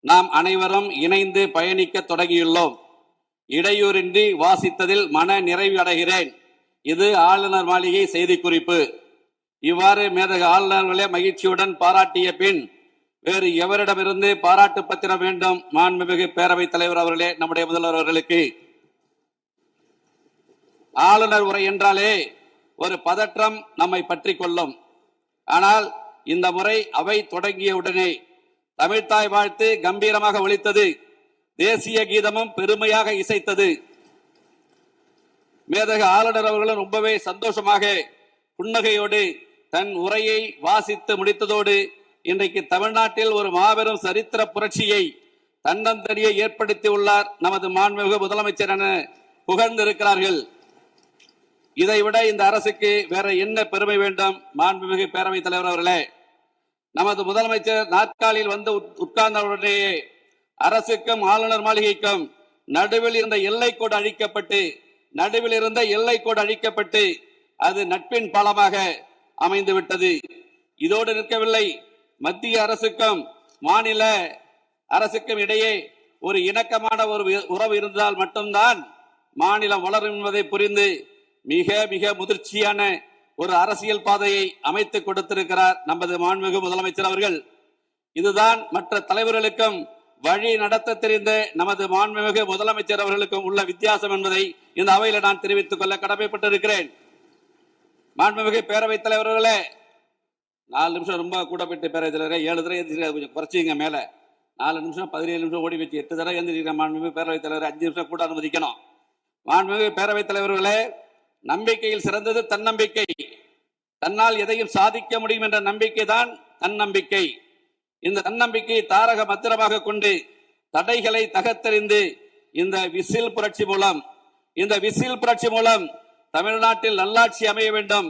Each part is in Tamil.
நாம் அனைவரும் இணைந்து பயணிக்க தொடங்கியுள்ளோம். இடையூறின்றி வாசித்ததில் மன நிறைவு அடைகிறேன். இது ஆளுநர் மாளிகை செய்திக்குறிப்பு. இவ்வாறு மேதகு ஆளுநர்களே மகிழ்ச்சியுடன் பாராட்டிய பின் வேறு எவரிடமிருந்து பாராட்டு பத்திரம் வேண்டும்? மாண்புமிகு பேரவைத் தலைவர் அவர்களே, நம்முடைய முதல்வர் அவர்களுக்கு. ஆளுநர் உரை என்றாலே ஒரு பதற்றம் நம்மை பற்றி கொள்ளும். ஆனால் இந்த முறை அவை தொடங்கியவுடனே தமிழ்தாய் வாழ்த்து கம்பீரமாக ஒலித்தது. தேசிய கீதமும் பெருமையாக இசைத்தது. மேதகு ஆளுநர் அவர்களும் ரொம்பவே சந்தோஷமாக புன்னகையோடு தன் உரையை வாசித்து முடித்ததோடு இன்றைக்கு தமிழ்நாட்டில் ஒரு மாபெரும் சரித்திர புரட்சியை தன்னந்தனியே ஏற்படுத்தி உள்ளார் நமது மாண்புமிகு முதலமைச்சர் என புகழ்ந்திருக்கிறார்கள். இதைவிட இந்த அரசுக்கு வேற என்ன பெருமை வேண்டும்? மாண்புமிகு பேரவைத் தலைவர் அவர்களே, நமது முதலமைச்சர் நாற்காலியில் வந்து உட்கார்ந்தவுடனேயே அரசுக்கும் ஆளுநர் மாளிகைக்கும் நடுவில் இருந்த எல்லைக்கோடு அழிக்கப்பட்டு அது நட்பின் பாலமாக அமைந்து விட்டது. இதோடு நிற்கவில்லை. மத்திய அரசுக்கும் மாநில அரசுக்கும் இடையே ஒரு இணக்கமான ஒரு உறவு இருந்தால் மட்டும்தான் மாநிலம் வளரும் என்பதை புரிந்து மிக மிக முதிர்ச்சியான ஒரு அரசியல் பாதையை அமைத்து கொடுத்திருக்கிறார் நமது மாண்புமிகு முதலமைச்சர் அவர்கள். இதுதான் மற்ற தலைவர்களுக்கும் வழி நடத்த தெரிந்த நமது மாண்புமிகு முதலமைச்சர் அவர்களுக்கும் உள்ள வித்தியாசம் என்பதை இந்த அவையில் நான் தெரிவித்துக் கொள்ள கடமைப்பட்டிருக்கிறேன். மாண்புமிகு பேரவைத் தலைவர்களே, 4 நிமிஷம் ரொம்ப கூட போயிட்டு பேரவைத் தலைவரே, 7 தடவை எந்திரிக்க கொஞ்சம் குறைச்சிங்க. மேல 4 நிமிஷம் 17 நிமிஷம் ஓடி வச்சு 8 தடவை எந்திரிக்க மாண்புமிகு பேரவைத் தலைவர் 5 நிமிஷம் கூட அனுமதிக்கணும். மாண்புமிகு பேரவைத் தலைவர்களே, நம்பிக்கையில் சிறந்தது தன்னம்பிக்கை. தன்னால் எதையும் சாதிக்க முடியும் என்ற நம்பிக்கை தான் தன்னம்பிக்கை. இந்த தன்னம்பிக்கையை தாரக மந்திரமாக கொண்டு தடைகளை தகர்த்தெறிந்து இந்த விசில் புரட்சி மூலம் தமிழ்நாட்டில் நல்லாட்சி அமைய வேண்டும்,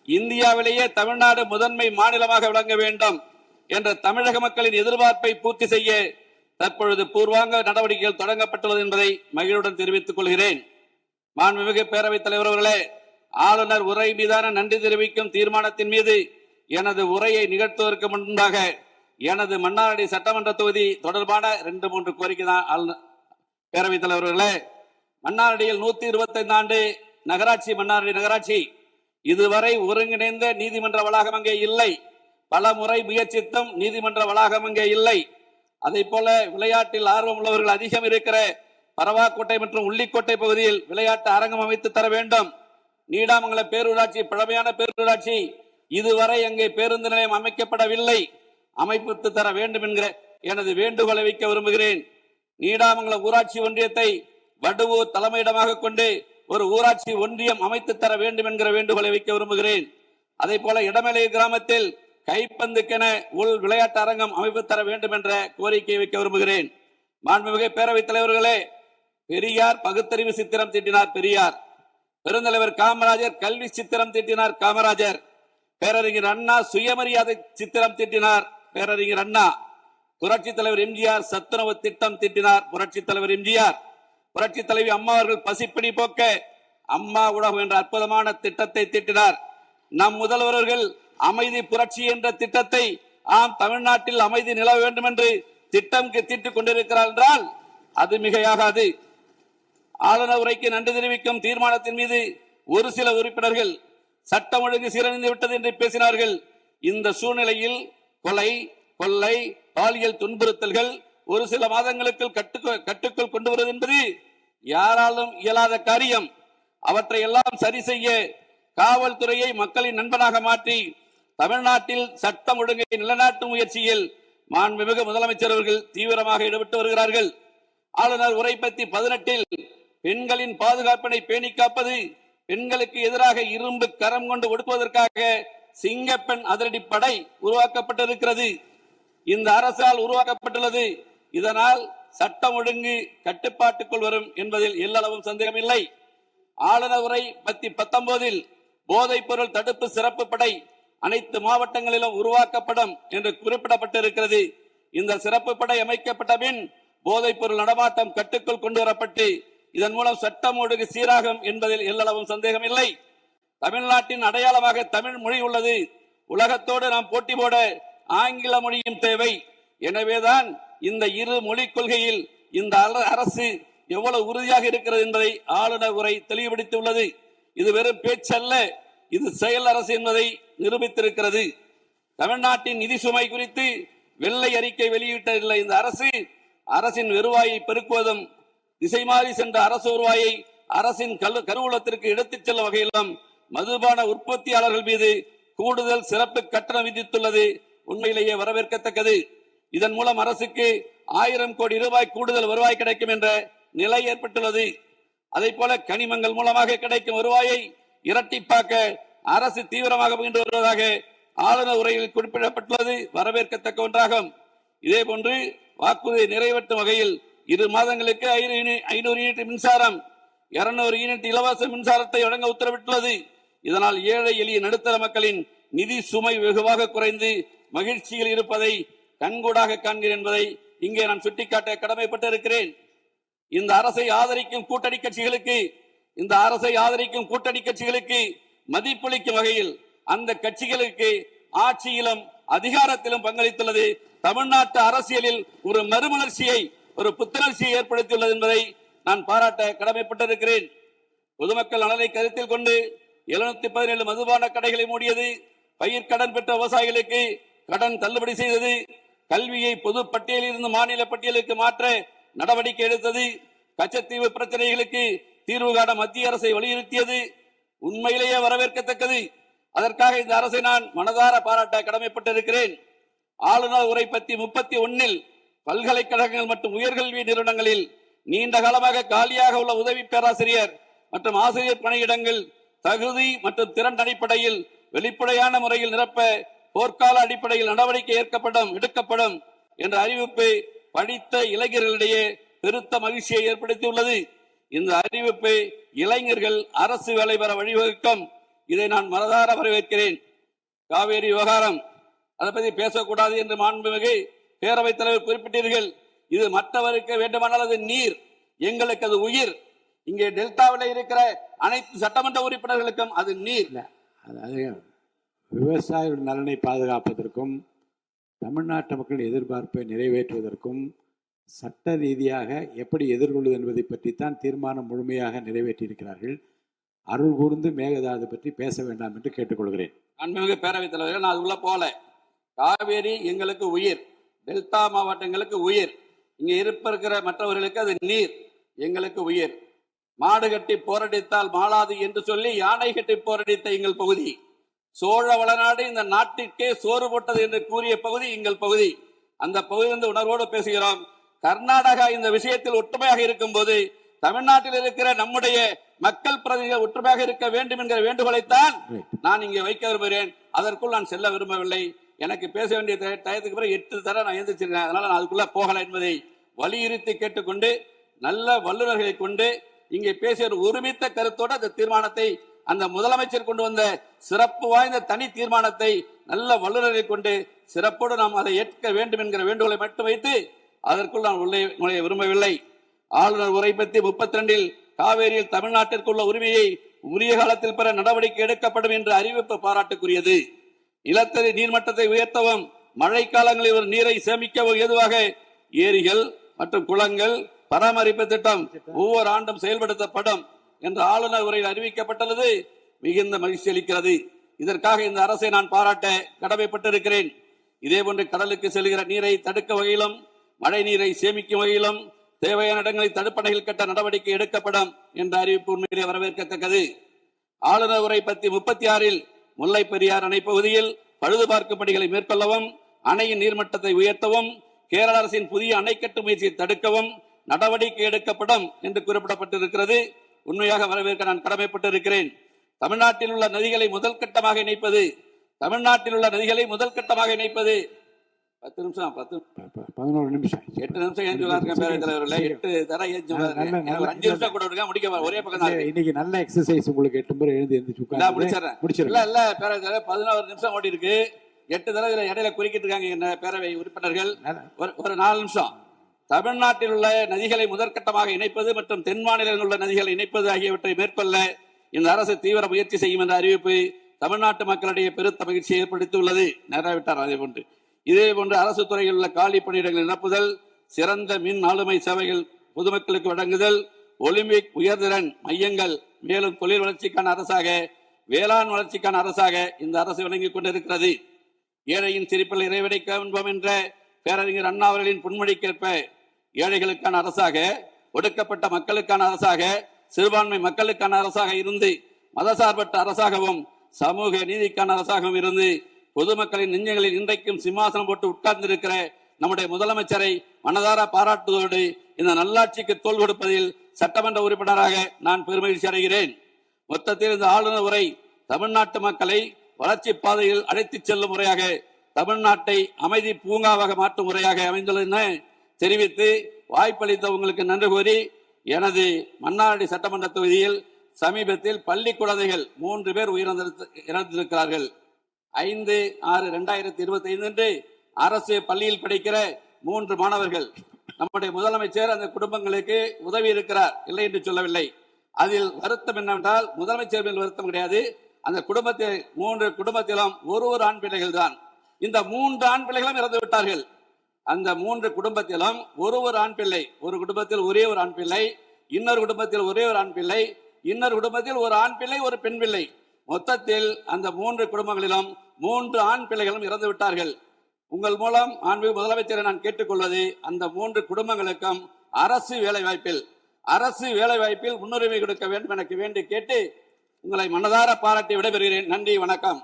இந்தியாவிலேயே தமிழ்நாடு முதன்மை மாநிலமாக விளங்க வேண்டும் என்ற தமிழக மக்களின் எதிர்பார்ப்பை பூர்த்தி செய்ய தற்பொழுது பூர்வாங்க நடவடிக்கைகள் தொடங்கப்பட்டுள்ளது என்பதை மகிழ்வுடன் தெரிவித்துக் கொள்கிறேன். மாண்புமிகு பேரவைத் தலைவர் அவர்களே, ஆளுநர் உரை மீதான நன்றி தெரிவிக்கும் தீர்மானத்தின் மீது எனது உரையை நிகழ்த்துவதற்கு முன்பாக எனது மன்னார்குடி சட்டமன்ற தொகுதி தொடர்பான 2-3 கோரிக்கை தான். பேரவைத் தலைவர்களே, மன்னார்குடியில் 125 ஆண்டு நகராட்சி, மன்னார்குடி நகராட்சி இதுவரை ஒருங்கிணைந்த நீதிமன்ற வளாகம் அங்கே இல்லை. பல முறை முயற்சித்தும் நீதிமன்ற வளாகம் அங்கே இல்லை. அதை போல விளையாட்டில் ஆர்வம் உள்ளவர்கள் அதிகம் இருக்கிற பரவாக்கோட்டை மற்றும் உள்ளிக்கோட்டை பகுதியில் விளையாட்டு அரங்கம் அமைத்து தர வேண்டும். நீடாமங்கலம் பேரூராட்சி பழமையான பேரூராட்சி, இதுவரை அங்கே பேருந்து நிலையம் அமைக்கப்படவில்லை, அமைப்பித்து தர வேண்டும் என்கிற எனது வேண்டுகோளை வைக்க விரும்புகிறேன். நீடாமங்கலம் ஊராட்சி ஒன்றியத்தை வடுவூர் தலைமையிடமாக கொண்டு ஒரு ஊராட்சி ஒன்றியம் அமைத்து தர வேண்டும் என்கிற வேண்டுகோளை வைக்க விரும்புகிறேன். அதே போல இடமலை கிராமத்தில் கைப்பந்துக்கென உள் விளையாட்டு அரங்கம் அமைப்பு தர வேண்டும் என்ற கோரிக்கையை வைக்க விரும்புகிறேன். மாண்புமிகு பேரவைத் தலைவர்களே, பெரியார் பகுத்தறிவு சித்திரம் தீட்டினார் பெரியார், பெருந்தலைவர் காமராஜர் கல்வி சித்திரம் தீட்டினார் காமராஜர், பேரறிஞர் அண்ணா சுயமரியாதை சித்திரம் தீட்டினார் பேரறிஞர் அண்ணா, புரட்சி தலைவர் எம்ஜிஆர் சத்துணவு திட்டம் தீட்டினார் புரட்சி தலைவர் எம்ஜிஆர், புரட்சி தலைவி அம்மா அவர்கள் பசிப்பிணி போக்க அம்மா உணவு என்ற அற்புதமான திட்டத்தை தீட்டினார். நம் முதல்வர்கள் அமைதி புரட்சி என்ற திட்டத்தை, தமிழ்நாட்டில் அமைதி நிலவ வேண்டும் என்று திட்டம் தீட்டிக் கொண்டிருக்கிறார் என்றால் அது மிகையாகாது. ஆளுநர் உரைக்கு நன்றி தெரிவிக்கும் தீர்மானத்தின் மீது ஒரு சில உறுப்பினர்கள் சட்டம் ஒழுங்கு சீரழிந்து விட்டது என்று பேசினார்கள். இந்த சூழ்நிலையில் கொலை, கொள்ளை, பாலியல் துன்புறுத்தல்கள் ஒரு சில மாதங்களுக்கு கட்டுக்குள் கொண்டு வருவது என்பது யாராலும் இயலாத காரியம். அவற்றை எல்லாம் சரி செய்ய காவல்துறையை மக்களின் நண்பனாக மாற்றி தமிழ்நாட்டில் சட்டம் ஒழுங்கை நிலைநாட்டும் முயற்சியில் மாண்புமிகு முதலமைச்சர் அவர்கள் தீவிரமாக ஈடுபட்டு வருகிறார்கள். ஆளுநர் உரை பத்தி 18 பெண்களின் பாதுகாப்பினை பேணி காப்பது, பெண்களுக்கு எதிராக இரும்பு கரம் கொண்டு ஒடுக்குவதற்காக சிங்கப்பெண் அதிரடிப்படை உருவாக்கப்பட்டிருக்கிறது. இந்த அரசால் உருவாக்கப்பட்டுள்ளது. இதனால் சட்டம் ஒழுங்கு கட்டுப்பாட்டுக்குள் வரும் என்பதில் எல்லளவும் சந்தேகமில்லை. ஆளுநர் உரை பத்தி 19 போதைப் பொருள் தடுப்பு சிறப்பு படை அனைத்து மாவட்டங்களிலும் உருவாக்கப்படும் என்று குறிப்பிடப்பட்டிருக்கிறது. இந்த சிறப்பு படை அமைக்கப்பட்ட பின் போதைப் பொருள் நடமாட்டம் கட்டுக்குள் கொண்டு வரப்பட்டு இதன் மூலம் சட்டம் ஒழுங்கு சீராகும் என்பதில் எல்லளவும் சந்தேகம் இல்லை. தமிழ்நாட்டின் அடையாளமாக தமிழ் மொழி உள்ளது. உலகத்தோடு நாம் போட்டி போட ஆங்கில மொழியும் தேவை. எனவேதான் இந்த இரு மொழிக் கொள்கையில் இந்த அரசு எவ்வளவு உறுதியாக இருக்கிறது என்பதை ஆளுநர் உரை தெளிவுபடுத்தியுள்ளது. இது வெறும் பேச்சல்ல, இது செயல் அரசு என்பதை நிரூபித்திருக்கிறது. தமிழ்நாட்டின் நிதி சுமை குறித்து வெள்ளை அறிக்கை வெளியிட்டுள்ள இந்த அரசு அரசின் வருவாயை பெருக்குவதும் திசை மாறி சென்ற அரசு வருவாயை அரசின் கருவூலத்திற்கு எடுத்துச் செல்லும் வகையிலும் மதுபான உற்பத்தியாளர்கள் மீது கூடுதல் சிறப்பு கட்டணம் விதித்துள்ளது உண்மையிலேயே வரவேற்கத்தக்கது. இதன் மூலம் அரசுக்கு 1000 கோடி ரூபாய் கூடுதல் வருவாய் கிடைக்கும் என்ற நிலை ஏற்பட்டுள்ளது. அதை போல கனிமங்கள் மூலமாக கிடைக்கும் வருவாயை இரட்டிப்பாக்க அரசு தீவிரமாக முயன்று வருவதாக ஆளுநர் உரையில் குறிப்பிடப்பட்டுள்ளது வரவேற்கத்தக்க ஒன்றாகும். இதே போன்று வாக்குறுதியை நிறைவேற்றும் வகையில் 2 மாதங்களுக்கு 500 யூனிட் மின்சாரம், 200 யூனிட் இலவச மின்சாரத்தை வழங்க உத்தரவிட்டுள்ளது. இதனால் ஏழை எளிய நடுத்தர மக்களின் நிதி சுமை வெகுவாக குறைந்து மகிழ்ச்சியில் இருப்பதை கண்கூடாக காண்கிறேன் என்பதை இங்கே நான் சுட்டிக்காட்ட கடமைப்பட்டிருக்கிறேன். இந்த அரசை ஆதரிக்கும் கூட்டணி கட்சிகளுக்கு மதிப்பளிக்கும் வகையில் அந்த கட்சிகளுக்கு ஆட்சியிலும் அதிகாரத்திலும் பங்களித்துள்ளது தமிழ்நாட்டு அரசியலில் ஒரு மறுமலர்ச்சியை, ஒரு புத்துணர்ச்சியை ஏற்படுத்தியுள்ளது என்பதை நான் பாராட்ட கடமைப்பட்டிருக்கிறேன். பொதுமக்கள் நலனை கருத்தில் கொண்டு 717 மதுபான கடைகளை மூடியது, பயிர்க்கடன் பெற்ற விவசாயிகளுக்கு கடன் தள்ளுபடி செய்தது, கல்வியை பொது பட்டியலில் இருந்து மாநில பட்டியலுக்கு மாற்ற நடவடிக்கை எடுத்தது, கச்சத்தீவு பிரச்சனைகளுக்கு தீர்வு காண மத்திய அரசை வலியுறுத்தியது உண்மையிலேயே வரவேற்கத்தக்கது. அதற்காக இந்த அரசை நான் மனதார பாராட்ட கடமைப்பட்டிருக்கிறேன். ஆளுநர் உரை பத்தி 31 பல்கலைக்கழகங்கள் மற்றும் உயர்கல்வி நிறுவனங்களில் நீண்ட காலமாக காலியாக உள்ள உதவி பேராசிரியர் மற்றும் ஆசிரியர் பணியிடங்கள் தகுதி மற்றும் திறன் அடிப்படையில் வெளிப்படையான முறையில் நிரப்ப போர்க்கால அடிப்படையில் நடவடிக்கை எடுக்கப்படும் என்ற அறிவிப்பு படித்த இளைஞர்களிடையே பெருத்த மகிழ்ச்சியை ஏற்படுத்தியுள்ளது. இந்த அறிவிப்பு இளைஞர்கள் அரசு வேலை பெற வழிவகுக்கும். இதை நான் மனதார வரவேற்கிறேன். காவேரி விவகாரம், அதை பற்றி பேசக்கூடாது என்று மாண்புமிகு பேரவைத் தலைவர் குறிப்பிட்டீர்கள். இது மற்றவருக்கு வேண்டுமானால் அது நீர், எங்களுக்கு அது உயிர். இங்கே டெல்டாவில் இருக்கிற அனைத்து சட்டமன்ற உறுப்பினர்களுக்கும் அது நீர். விவசாய நலனை பாதுகாப்பதற்கும் தமிழ்நாட்டு மக்களின் எதிர்பார்ப்பை நிறைவேற்றுவதற்கும் சட்ட ரீதியாக எப்படி எதிர்கொள்வது என்பதை பற்றித்தான் தீர்மானம் முழுமையாக நிறைவேற்றியிருக்கிறார்கள். அருள் கூர்ந்து மேகதாது பற்றி பேச வேண்டாம் என்று கேட்டுக்கொள்கிறேன். அன்புமிகு பேரவைத் தலைவர்கள், நான் அதுக்குள்ள போல. காவேரி எங்களுக்கு உயிர், டெல்டா மாவட்டங்களுக்கு உயிர், இங்க இருக்கிற மற்றவர்களுக்கு அது நீர், எங்களுக்கு உயிர். மாடு கட்டி போரடித்தால் மாளாது என்று சொல்லி யானை கட்டி போரடித்த எங்கள் பகுதி, சோழ வளநாடு இந்த நாட்டிற்கே சோறு போட்டது என்று கூறிய பகுதி எங்கள் பகுதி. அந்த பகுதியிலிருந்து உணர்வோடு பேசுகிறோம். கர்நாடகா இந்த விஷயத்தில் ஒற்றுமையாக இருக்கும் போது தமிழ்நாட்டில் இருக்கிற நம்முடைய மக்கள் பிரதிநிதிகள் ஒற்றுமையாக இருக்க வேண்டும் என்கிற வேண்டுகோளைத்தான் நான் இங்கே வைக்க விரும்புகிறேன். அதற்குள் நான் செல்ல விரும்பவில்லை. எனக்கு பேச வேண்டிய டயத்துக்கு பிறகு 8 தடவை நான் எழுந்திருச்சிருக்கேன். அதனால நான் அதுக்குள்ள போகல என்பதை வலியுறுத்தி கேட்டுக்கொண்டு நல்ல வல்லுநர்களை கொண்டு இங்கே பேசிய ஒரு ஒருமித்த கருத்தோடு அந்த தீர்மானத்தை, அந்த முதலமைச்சர் கொண்டு வந்த சிறப்பு வாய்ந்த தனி தீர்மானத்தை நல்ல வல்லுநரை கொண்டு சிறப்போடு நாம் அதை ஏற்க வேண்டும் என்கிற வேண்டுகோளை மட்டும் வைத்து அதற்குள் நான் உள்ளே நுழைய விரும்பவில்லை. ஆளுநர் உரை பற்றி 32 காவேரியில் தமிழ்நாட்டிற்குள்ள உரிமையை உரிய காலத்தில் பெற நடவடிக்கை எடுக்கப்படும் என்ற அறிவிப்பு பாராட்டுக்குரியது. நிலத்தடி நீர்மட்டத்தை உயர்த்தவும் மழை காலங்களில் ஒரு நீரை சேமிக்கவும் ஏதுவாக ஏரிகள் மற்றும் குளங்கள் பராமரிப்பு திட்டம் ஒவ்வொரு ஆண்டும் செயல்படுத்தப்படும் என்ற ஆளுநர் உரையில் அறிவிக்கப்பட்டுள்ளது மிகுந்த மகிழ்ச்சி அளிக்கிறது. இதற்காக இந்த அரசை நான் பாராட்ட கடமைப்பட்டிருக்கிறேன். இதேபோன்று கடலுக்கு செல்கிற நீரை தடுக்க வகையிலும் மழை நீரை சேமிக்கும் வகையிலும் தேவையான இடங்களை தடுப்பணைகள் கட்ட நடவடிக்கை எடுக்கப்படும் என்ற அறிவிப்பு உண்மையிலே வரவேற்கத்தக்கது. ஆளுநர் உரை பத்தி 36 முல்லை பெரியார் அணை பகுதியில் பழுது பார்க்கும் பணிகளை மேற்கொள்ளவும் அணையின் நீர்மட்டத்தை உயர்த்தவும் கேரள அரசின் புதிய அணை கட்டு முயற்சியை தடுக்கவும் நடவடிக்கை எடுக்கப்படும் என்று குறிப்பிடப்பட்டிருக்கிறது. உண்மையாக வரவேற்க நான் கடமைப்பட்டிருக்கிறேன். தமிழ்நாட்டில் உள்ள நதிகளை முதல் கட்டமாக இணைப்பது 10 நிமிஷம் 11 நிமிஷம் 8 நிமிஷம் ஏஞ்சுவாங்க பேரவைத் தலைவர்களே. 8 தடவை ஏஞ்சுவாங்க. 5 நிமிஷம் கூட விடுங்க, முடிக்க ஒரே பக்கம் தான். இன்னைக்கு நல்ல எக்ஸசைஸ் உங்களுக்கு 8 முறை எழுந்து முடிச்சிடறேன். இல்ல பேரவைத் தலைவர் 11 நிமிஷம் ஓடி இருக்கு. 8 தடவை இடையில குறுக்கிட்டு இருக்காங்க என்ன பேரவை உறுப்பினர்கள். ஒரு 4 நிமிஷம். தமிழ்நாட்டில் உள்ள நதிகளை முதற்கட்டமாக இணைப்பது மற்றும் தென் மாநிலங்களில் உள்ள நதிகளை இணைப்பது ஆகியவற்றை மேற்கொள்ள இந்த அரசு தீவிர முயற்சி செய்யும் என்ற அறிவிப்பு தமிழ்நாட்டு மக்களிடையே பெருத்த மகிழ்ச்சியை ஏற்படுத்தியுள்ளது. நிறைவேற்றார். இதே போன்று அரசு துறையில் உள்ள காலி பணியிடங்களை நிரப்புதல், சிறந்த மின் ஆளுமை சேவைகள் பொதுமக்களுக்கு வழங்குதல், ஒலிம்பிக் உயர்திறன் மையங்கள், மேலும் தொழில் வளர்ச்சிக்கான அரசாக, வேளாண் வளர்ச்சிக்கான அரசாக இந்த அரசு விளங்கிக் கொண்டிருக்கிறது. ஏழையின் சிரிப்பில் இறைவடைக்க காண்போம் என்ற பேரறிஞர் அண்ணா அவர்களின் பொன்மொழிக்கேற்ப ஏழைகளுக்கான அரசாக, ஒடுக்கப்பட்ட மக்களுக்கான அரசாக, சிறுபான்மை மக்களுக்கான அரசாக இருந்து, மதசார்பற்ற அரசாகவும் சமூக நீதிக்கான அரசாகவும் இருந்து பொதுமக்களின் நெஞ்சங்களில் இன்றைக்கும் சிம்மாசனம் போட்டு உட்கார்ந்திருக்கிற நம்முடைய முதலமைச்சரை மனதார பாராட்டுவதோடு இந்த நல்லாட்சிக்கு தோள் கொடுப்பதில் சட்டமன்ற உறுப்பினராக நான் பெருமகிழ்ச்சி அடைகிறேன். மொத்தத்தில் இந்த ஆளுநர் உரை தமிழ்நாட்டு மக்களை வளர்ச்சி பாதையில் அழைத்துச் செல்லும் முறையாக, தமிழ்நாட்டை அமைதி பூங்காவாக மாற்றும் முறையாக அமைந்துள்ளது என தெரிவித்து வாய்ப்பளித்த உங்களுக்கு நன்றி கூறி, எனது மன்னார்குடி சட்டமன்ற தொகுதியில் சமீபத்தில் பள்ளி குழந்தைகள் 3 பேர் இறந்திருக்கிறார்கள். 5/6/2025 அன்று அரசு பள்ளியில் படிக்கிற 3 மாணவர்கள். நம்முடைய முதலமைச்சர் அந்த குடும்பங்களுக்கு உதவி இருக்கிறார், இல்லை என்று சொல்லவில்லை. அதில் வருத்தம் என்னவென்றால், முதலமைச்சர் மேல் வருத்தம் கிடையாது. அந்த குடும்பத்தில் 3 குடும்பத்திலும் ஒரு ஆண் பிள்ளைகள் தான். இந்த 3 ஆண் பிள்ளைகளும் இறந்து விட்டார்கள். அந்த 3 குடும்பத்திலும் ஒரு ஆண் பிள்ளை, ஒரு குடும்பத்தில் ஒரே ஒரு ஆண் பிள்ளை, இன்னொரு குடும்பத்தில் ஒரே ஒரு ஆண் பிள்ளை, இன்னொரு குடும்பத்தில் ஒரு ஆண் பிள்ளை, ஒரு பெண் பிள்ளை. மொத்தத்தில் அந்த 3 குடும்பங்களிலும் 3 ஆண் பிள்ளைகளும் இறந்து விட்டார்கள். உங்கள் மூலம் மாண்புமிகு முதலமைச்சரை நான் கேட்டுக்கொள்வது, அந்த 3 குடும்பங்களுக்கும் அரசு வேலைவாய்ப்பில் முன்னுரிமை கொடுக்க வேண்டும் எனக்கு வேண்டி கேட்டு உங்களை மனதார பாராட்டி விடைபெறுகிறேன். நன்றி, வணக்கம்.